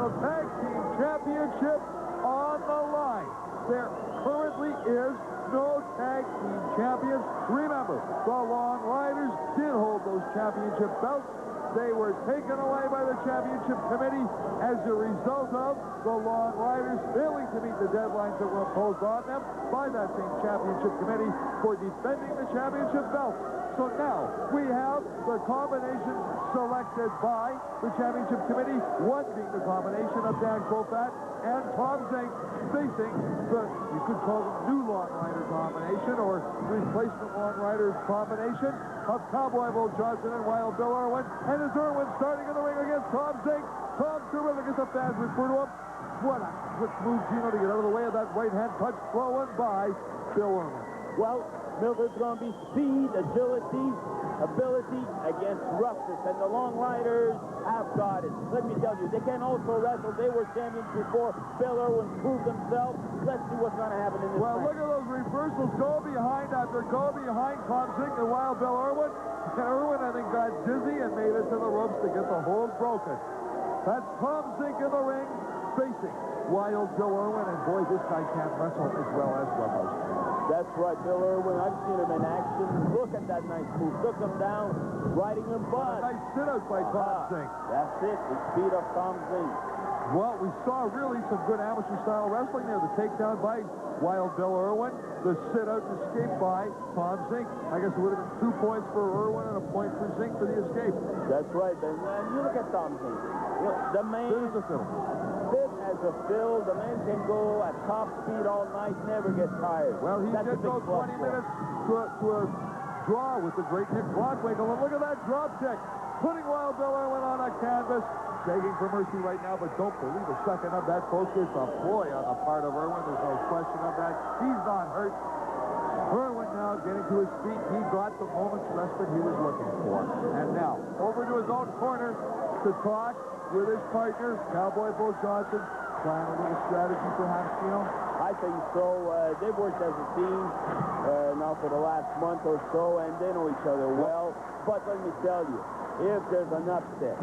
the Tag Team Championship on the line. There currently is no Tag Team Champions. Remember, the Long Riders did hold those championship belts. They were taken away by the championship committee as a result of the Long Riders failing to meet the deadlines that were imposed on them by that same championship committee for defending the championship belts. So now we have the combination selected by the championship committee, one being the combination of Dan Kroffat and Tom Zenk, facing the, you could call them, new Long Rider combination or replacement Long Rider combination of Cowboy Bull Johnson and Wild Bill Irwin. And as Irwin starting in the ring against Tom Zenk. Tom terrific, as the fans refer to him. What a quick move, Gino, to get out of the way of that right hand touch thrown by Bill Irwin. Well, Milt, it's going to be speed, agility, ability against roughness, and the Long Riders have got it. Let me tell you, they can also wrestle. They were champions before. Bill Irwin proved himself. Let's see what's going to happen in this match. Look at those reversals. Go behind after go behind Tom Zenk and Wild Bill Irwin. And Irwin, I think, got dizzy and made it to the ropes to get the hold broken. That's Tom Zenk in the ring facing Wild Bill Irwin. And boy, this guy can't wrestle as well as Rebels. That's right, Bill Irwin. I've seen him in action. Look at that nice move. Took him down, riding him butt. Nice sit-out by Tom Zenk. That's it. The speed of Tom Zenk. Well, we saw really some good amateur-style wrestling there. The takedown by Wild Bill Irwin. The sit-out escape by Tom Zenk. I guess it would have been 2 points for Irwin and a point for Zenk for the escape. That's right, Ben. And you look at Tom Zenk. You know, the man... Fit as a fiddle. Fit as a fiddle. The man can go at top speed all night, never get tired. Well, he did go 20 minutes to a draw with the great Nick Blockwinkle. And look at that drop kick. Putting Wild Bill Irwin on a canvas. Begging for mercy right now, but don't believe a second of that, folks. It's a ploy on the part of Irwin. There's no question of that. He's not hurt. Irwin now getting to his feet. He got the moment's respite he was looking for. And now, over to his own corner to talk with his partner, Cowboy Bull Johnson. Trying a little strategy, perhaps, Gino? I think so. They've worked as a team now for the last month or so, and they know each other well. But let me tell you, if there's an upset,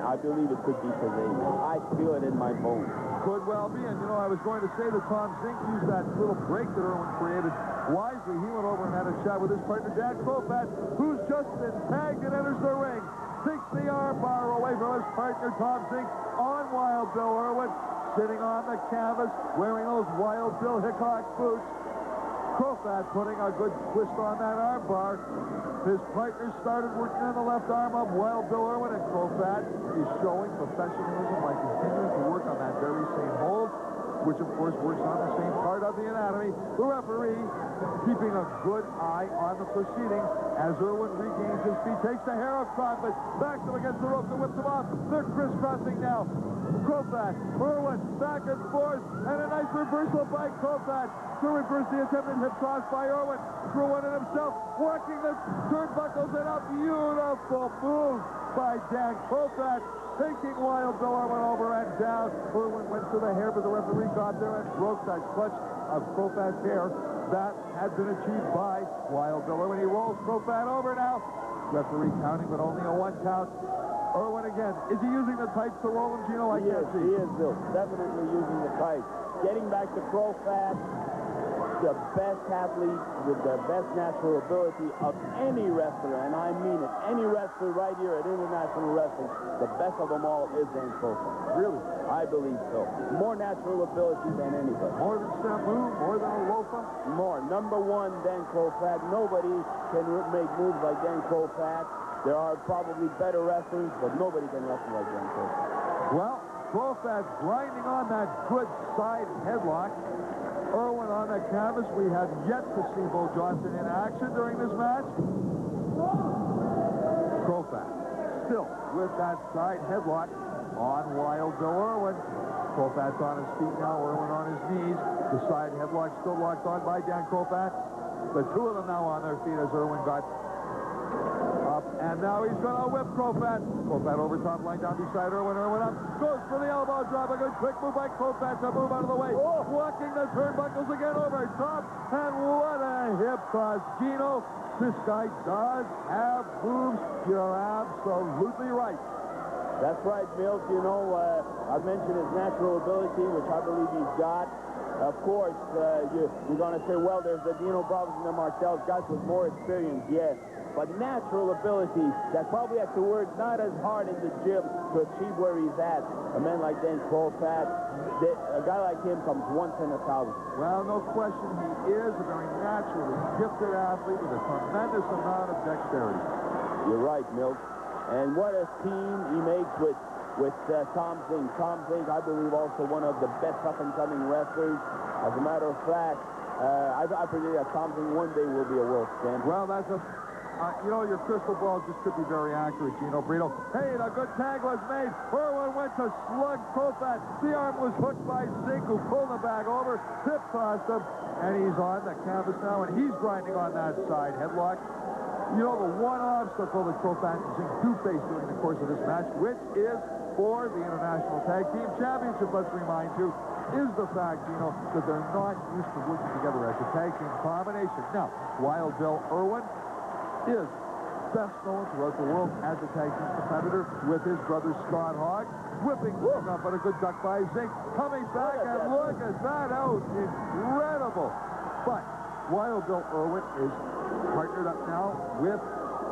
I believe it could be today. I feel it in my bones. Could well be, and you know, I was going to say that Tom Zenk used that little break that Irwin created wisely. He went over and had a chat with his partner, Dan Kroffat, who's just been tagged and enters the ring. Takes the arm bar away from his partner, Tom Zenk, on Wild Bill Irwin, sitting on the canvas, wearing those Wild Bill Hickok boots. Kroffat putting a good twist on that arm bar. His partner started working on the left arm of Wild Bill Irwin, and Kroffat is showing professionalism by continuing to work on that very same hold, which of course works on the same part of the anatomy. The referee keeping a good eye on the proceedings as Irwin regains his feet, takes the hair of Kroffat, backs him against the ropes and whips him off. They're crisscrossing now. Kroffat, Irwin, back and forth, and a nice reversal by Kroffat to reverse the attempted hip toss by Irwin. Through one in himself, working the turnbuckles, and a beautiful move by Dan Kroffat, taking Wild Bill Irwin over and down. Irwin went to the hair, but the referee got there and broke that clutch of Kroffat's hair. That had been achieved by Wild Bill Irwin. He rolls Kroffat over now. Referee counting, but only a 1 count. Irwin again. Is he using the tights to roll him, Gino? I can't see. He is, Bill. Definitely using the tights. Getting back to Kroffat, the best athlete with the best natural ability of any wrestler, and I mean it, any wrestler right here at International Wrestling, the best of them all is Dan Kroffat. Really? I believe so. More natural ability than anybody. More than Samu? More than a Lofa? More. Number one, Dan Kroffat. Nobody can make moves like Dan Kroffat. There are probably better wrestlers, but nobody can wrestle like Dan Kroffat. Well, Kroffat grinding on that good side headlock. Irwin on the canvas. We have yet to see Bull Johnson in action during this match. Kroffat still with that side headlock on Wild Bill Irwin. Kroffat's on his feet now, Irwin on his knees. The side headlock still locked on by Dan Kroffat. The two of them now on their feet as Irwin got up. And now he's going to whip Kroffat. Kroffat over top line down beside Irwin. Irwin up. Goes for the elbow drop. A good quick move by Kroffat to move out of the way. Walking the turnbuckles again over top. And what a hip toss. Gino, this guy does have moves. You're absolutely right. That's right, Milt. You know, I've mentioned his natural ability, which I believe he's got. Of course, you're going to say, well, there's the Dino Bravos and the Martels, guys with more experience, yes. But natural ability, that probably has to work not as hard in the gym to achieve where he's at. A man like Dan Kroffat, a guy like him comes once in 1,000. Well, no question, he is a very naturally gifted athlete with a tremendous amount of dexterity. You're right, Milt. And what a team he makes with Tom Zenk. Tom Zenk, I believe, also one of the best up-and-coming wrestlers. As a matter of fact, I predict that Tom Zenk one day will be a world champion. Well, that's a... you know, your crystal ball just could be very accurate, Gino Brito. Hey, the good tag was made. Irwin went to slug Kroffat. The arm was hooked by Zenk, who pulled the bag over, hip tossed him, and he's on the canvas now, and he's grinding on that side headlock. You know, the one obstacle that Kroffat and Zenk do face during the course of this match, which is for the International Tag Team Championship, let's remind you, is the fact, Gino, that they're not used to working together as a tag team combination. Now, while Bill Irwin is best known throughout the world as a tag team competitor with his brother Scott Hogg, whipping up on a good duck by Zenk, coming back, and look at that out. Incredible. But while Bill Irwin is partnered up now with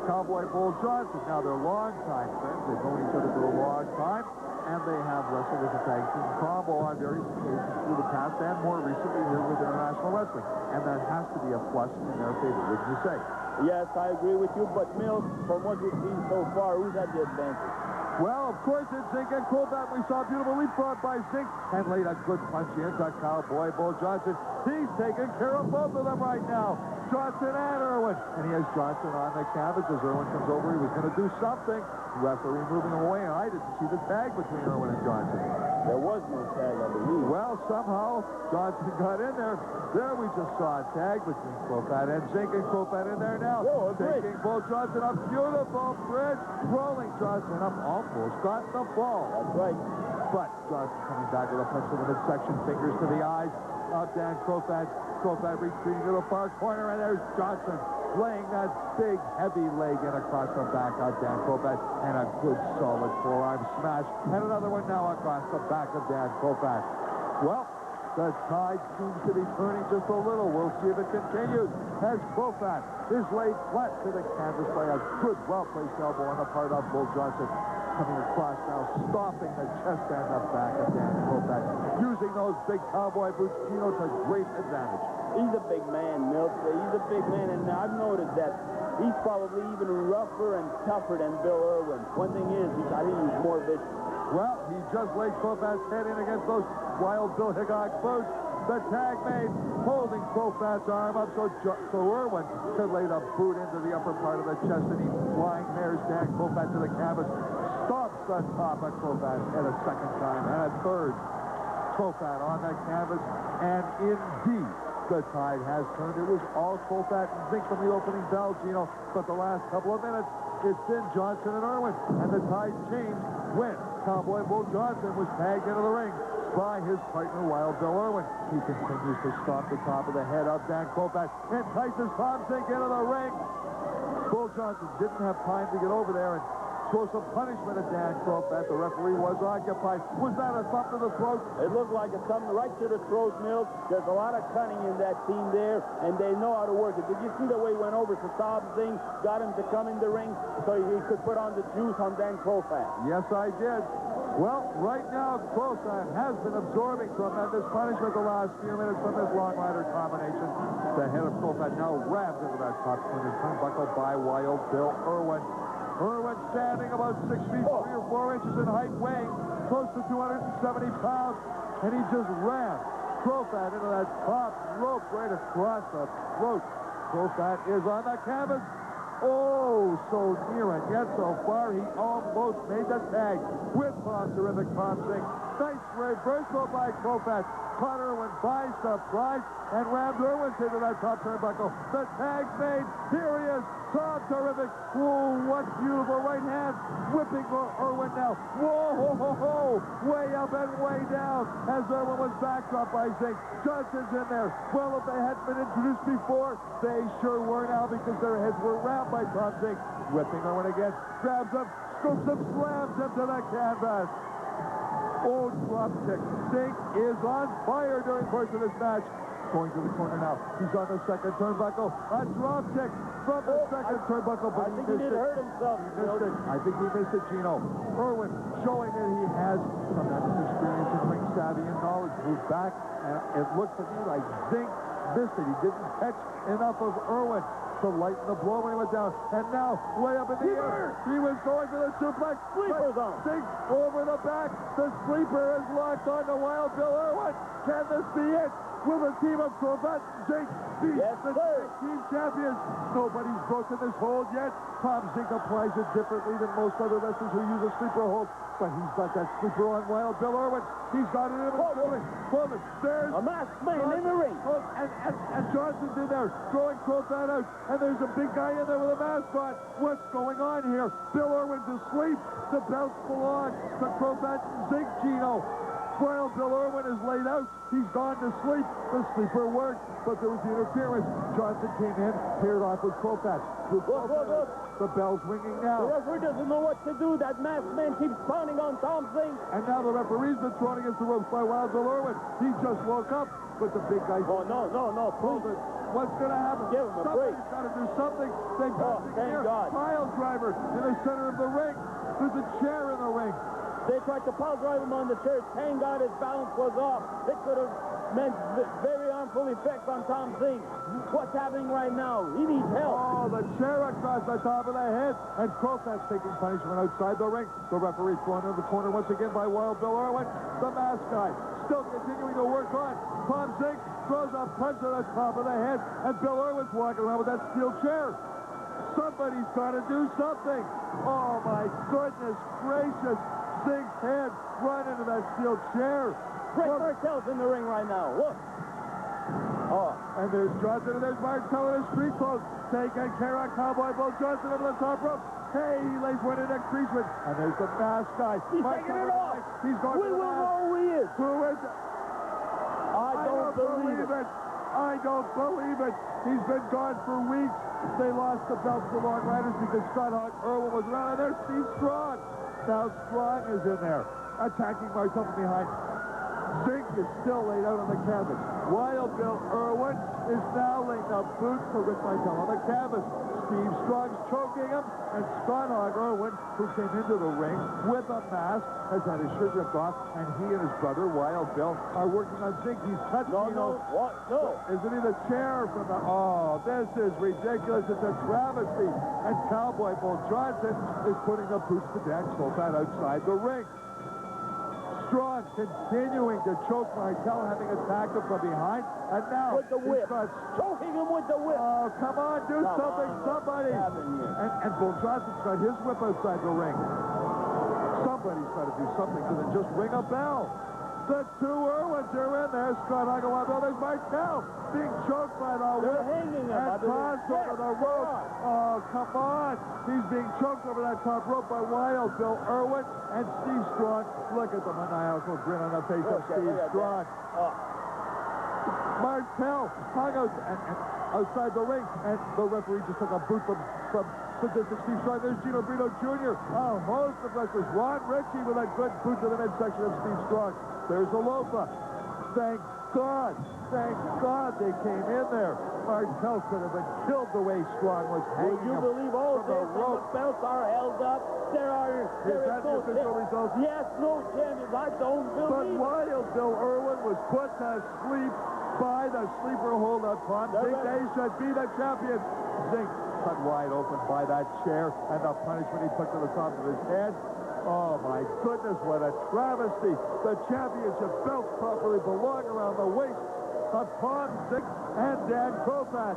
Cowboy Bull Johnson, now they're longtime friends. They've known each other for a long time, and they have wrestled as a tag team combo on various occasions through the past, and more recently here with International Wrestling. And that has to be a plus in their favor, wouldn't you say? Yes, I agree with you, but Milt, from what we've seen so far, who's had the advantage? Well, of course, it's Zenk and Kroffat. We saw a beautiful leapfrog by Zenk and laid a good punch into Cowboy Bull Johnson. He's taking care of both of them right now, Johnson and Irwin. And he has Johnson on the canvas as Irwin comes over. He was going to do something. Referee moving him away, and I didn't see the tag between Irwin and Johnson. There was no tag, I believe. Well, somehow Johnson got in there. There we just saw a tag between Kroffat and Zenk, and Kroffat in there now. Whoa, a bridge. Taking Bull Johnson up. Beautiful bridge. Rolling Johnson up. Almost got the ball. That's right. But Johnson coming back with a punch to the midsection, fingers to the eyes of Dan Kroffat. Kroffat retreating to the far corner, and there's Johnson laying that big, heavy leg in across the back of Dan Kroffat, and a good, solid forearm smash. And another one now across the back of Dan Kroffat. Well, the tide seems to be turning just a little. We'll see if it continues as Kroffat is laid flat to the canvas by a good, well-placed elbow on the part of Bull Johnson. Coming across now, stopping the chest and the back of Dan Kroffat, using those big cowboy boots, Gino, to great advantage. He's a big man, Milt. He's a big man, and I've noticed that he's probably even rougher and tougher than Bill Irwin. One thing is, I think he's more vicious. Well, he just laid Kroffat's head in against those wild Bill Hickok boots. The tag made, holding Kroffat's arm up so Irwin could lay the boot into the upper part of the chest, and he flying mares Dan Kroffat to the canvas, stops the top of Kroffat head a second time, and a third. Kroffat on that canvas, and indeed, the tide has turned. It was all Kroffat and Zenk from the opening bell, Gino, but the last couple of minutes, it's been Johnson and Irwin, and the tide changed when Cowboy Bull Johnson was tagged into the ring by his partner, Wild Bill Irwin. He continues to stomp the top of the head of Dan Kroffat, entices Tom Zenk into the ring. Bull Johnson didn't have time to get over there and show some punishment at Dan Kroffat. The referee was occupied. Was that a thump to the throat? It looked like a thump right to the throat, Milt. There's a lot of cunning in that team there, and they know how to work it. Did you see the way he went over to Tom Zenk, got him to come in the ring so he could put on the juice on Dan Kroffat? Yes, I did. Well, right now, Kroffat has been absorbing tremendous punishment the last few minutes from this long rider combination. The head of Kroffat now rammed into that top corner turnbuckle by Wild Bill Irwin. Irwin standing about 6 feet 3 or 4 inches in height, weighing close to 270 pounds, and he just rammed Kroffat into that top rope right across the throat. Kroffat is on the canvas. Oh, so near and yet so far, he almost made the tag with terrific Tom Zenk. Nice reversal by Kroffat. Caught Irwin by surprise and rammed Irwin into that top turnbuckle. The tag's made. Here he is. Tom terrific. Whoa, what beautiful right hand. Whipping Irwin now. Whoa, ho, ho, ho. Way up and way down as Irwin was backdropped by Zenk. Johnson's in there. Well, if they hadn't been introduced before, they sure were now because their heads were rammed by Tom Zenk. Whipping Irwin again. Grabs him. scoops him, slams him to the canvas. Oh, drop kick. Zenk is on fire during the course of this match. Going to the corner now. He's on the second turnbuckle. A drop kick from the second turnbuckle, but I think he did hurt himself. He missed it. I think he missed it, Gino. Irwin showing that he has tremendous experience in ring savvy and knowledge. Moved back, and it looked to me like Zenk missed it. He didn't catch enough of Irwin to lighten the blow when he went down. And now, way up in the air, he was going for the suplex. Sleeper's on. Zenk over the back. The sleeper is locked on to Wild Bill Irwin. Can this be it? Will the team of Kroffat Zenk be the team champions? Nobody's broken this hold yet. Tom Zenk applies it differently than most other wrestlers who use a sleeper hold. But he's got that sleeper on Wild Bill Irwin. He's got it in him. Hold it. There's a masked man in the ring. And Johnson's in there throwing Kroffat out. And there's a big guy in there with a mask on. What's going on here? Bill Irwin's asleep. The belts belong to Kroffat and Zenk, Gino. Wild Bill Irwin is laid out. He's gone to sleep. The sleeper worked, but there was the interference. Johnson came in, paired off with Kroffat. Look. The bell's ringing now. The referee doesn't know what to do. That masked man keeps pounding on Tom Zenk. And now the referee's been thrown against the ropes by Wild Bill Irwin. He just woke up, but the big guy... Oh, no, please. What's going to happen? Give him a break. Somebody's got to do something. They've got to thank God. Pile driver in the center of the ring. There's a chair in the ring. They tried to pile drive him on the chair. Thank God his balance was off. It could have meant very harmful effects on Tom Zenk. What's happening right now? He needs help. Oh, the chair across the top of the head. And Kroffat's taking punishment outside the ring. The referee thrown in the corner once again by Wild Bill Irwin. The mask guy still continuing to work on. Tom Zenk throws a punch to the top of the head. And Bill Irwin's walking around with that steel chair. Somebody's got to do something. Oh, my goodness gracious. Zenk's head run into that steel chair. Martel's in the ring right now. Look. Oh, and there's Johnson, and there's Martel in his street clothes. Taking care of Cowboy Bull Johnson over the top rope. Hey, he lays one in at Creachman. And there's the masked guy. He's taking it off. He's going we will know who he is. Who is it? I don't believe it. I don't believe it. He's been gone for weeks. They lost the belts to Long Riders because Scott Irwin was around. And there's Steve Strong. Now Strong is in there, attacking Martel from behind. Zenk is still laid out on the canvas. Wild Bill Irwin is now laying the boot to Rick Martel on the canvas. Steve Strong's choking him, and Scott Irwin, who came into the ring with a mask, has had his shirt ripped off, and he and his brother, Wild Bill, are working on Zenk. He's touched No. Isn't he the chair from the... Oh, this is ridiculous. It's a travesty. And Cowboy Bull Johnson is putting the boots to Dan Kroffat outside the ring. Strong continuing to choke Martel, having attacked him from behind. And now with the whip. Choking him with the whip. Oh, come on, do something, somebody. And Bull Johnson's got his whip outside the ring. Somebody's got to do something other than just ring a bell. The two Irwins are in there. Scott Irwin, there's Martel being choked by the whip. They're hanging him. And tossed over the rope. Oh, come on. He's being choked over that top rope by Wild Bill Irwin and Steve Strong. Look at the maniacal grin on the face of Steve Strong. Martel hung out and outside the ring, and the referee just took a boot from Sadistic Steve Strong. There's Dino Bravo Jr., a host of wrestlers. Ron Ritchie with a good boot to the midsection of Steve Strong. There's a Lafon. Thank God they came in there. Martel could have been killed the way Strong was hanging. Would you believe all this? The belts are held up. There is no official results. Yes, no champions. I don't believe. But Wild Bill Irwin was put to sleep by the sleeper hold up Tom Zenk. They should be the champions. Zenk cut wide open by that chair, and the punishment he took to the top of his head. Oh, my goodness, what a travesty. The championship belts properly belong around the waist of Tom Zenk and Dan Kroffat.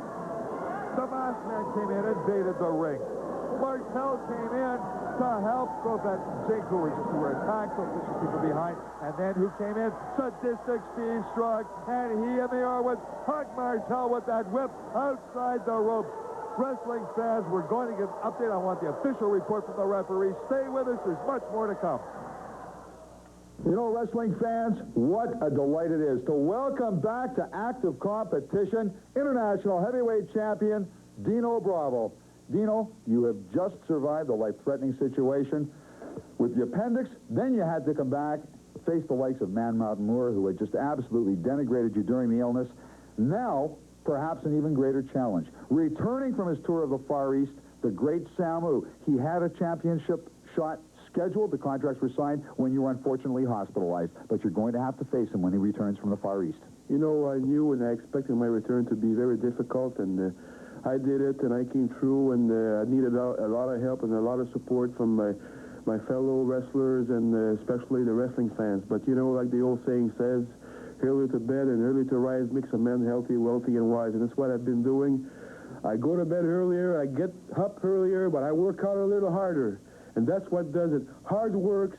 The masked man came in and invaded the ring. Martel came in to help Kroffat and Zenk, who were attacked, so vicious people behind. And then who came in? Sadistic Steve Strong. And he and the Irwins hugged Martel with that whip outside the ropes. Wrestling fans, we're going to give an update. I want the official report from the referee. Stay with us. There's much more to come. You know, wrestling fans, what a delight it is to welcome back to active competition international heavyweight champion Dino Bravo. Dino, you have just survived a life-threatening situation with the appendix. Then you had to come back, face the likes of Man Mountain Moore, who had just absolutely denigrated you during the illness. Now, perhaps an even greater challenge. Returning from his tour of the Far East, the great Samu. He had a championship shot scheduled. The contracts were signed when you were unfortunately hospitalized. But you're going to have to face him when he returns from the Far East. You know, I knew and I expected my return to be very difficult, and I did it, and I came through, and I needed a lot of help and a lot of support from my fellow wrestlers and especially the wrestling fans. But, you know, like the old saying says, early to bed and early to rise makes a man healthy, wealthy, and wise. And that's what I've been doing. I go to bed earlier, I get up earlier, but I work out a little harder. And that's what does it. Hard works.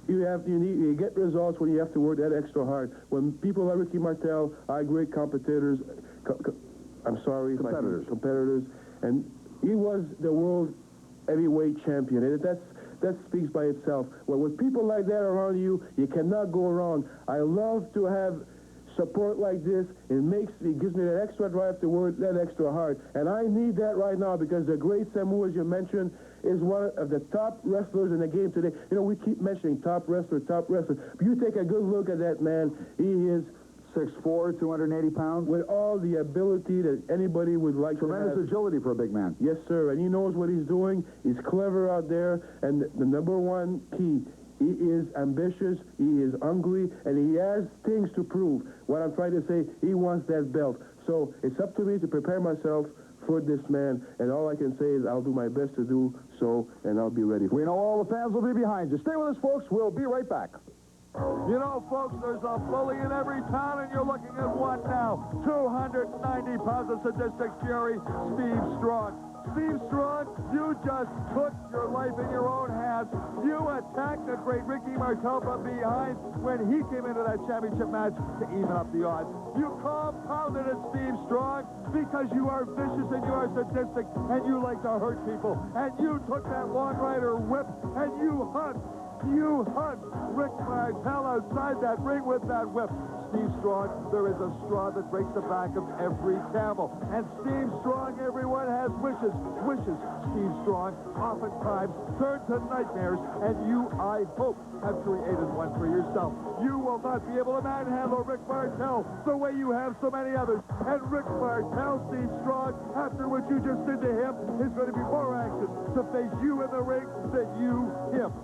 You get results when you have to work that extra hard. When people like Ricky Martel are great competitors, competitors, and he was the world heavyweight champion. And that speaks by itself. Well, with people like that around you, you cannot go wrong. I love to have support like this. It gives me that extra drive to work that extra hard. And I need that right now because the great Samu, as you mentioned, is one of the top wrestlers in the game today. You know, we keep mentioning top wrestler. But you take a good look at that man. He is 6'4", 280 pounds. With all the ability that anybody would like to have. Tremendous agility for a big man. Yes, sir. And he knows what he's doing. He's clever out there. And the number one key, he is ambitious, he is hungry, and he has things to prove. What I'm trying to say, he wants that belt. So it's up to me to prepare myself for this man, and all I can say is I'll do my best to do so, and I'll be ready for it. We know all the fans will be behind you. Stay with us, folks. We'll be right back. You know, folks, there's a bully in every town, and you're looking at one now. 290 pounds of sadistic fury, Steve Strong. Steve Strong, you just took your life in your own hands. You attacked the great Ricky Martel from behind when he came into that championship match to even up the odds. You compounded it, Steve Strong, because you are vicious and you are sadistic and you like to hurt people. And you took that Long Rider whip and you hugged Rick Martel outside that ring with that whip. Steve Strong, there is a straw that breaks the back of every camel. And Steve Strong, everyone has wishes. Wishes, Steve Strong, oftentimes turn to nightmares, and you, I hope, have created one for yourself. You will not be able to manhandle Rick Martel the way you have so many others. And Rick Martel, Steve Strong, after what you just did to him, is going to be more anxious to face you in the ring than you him.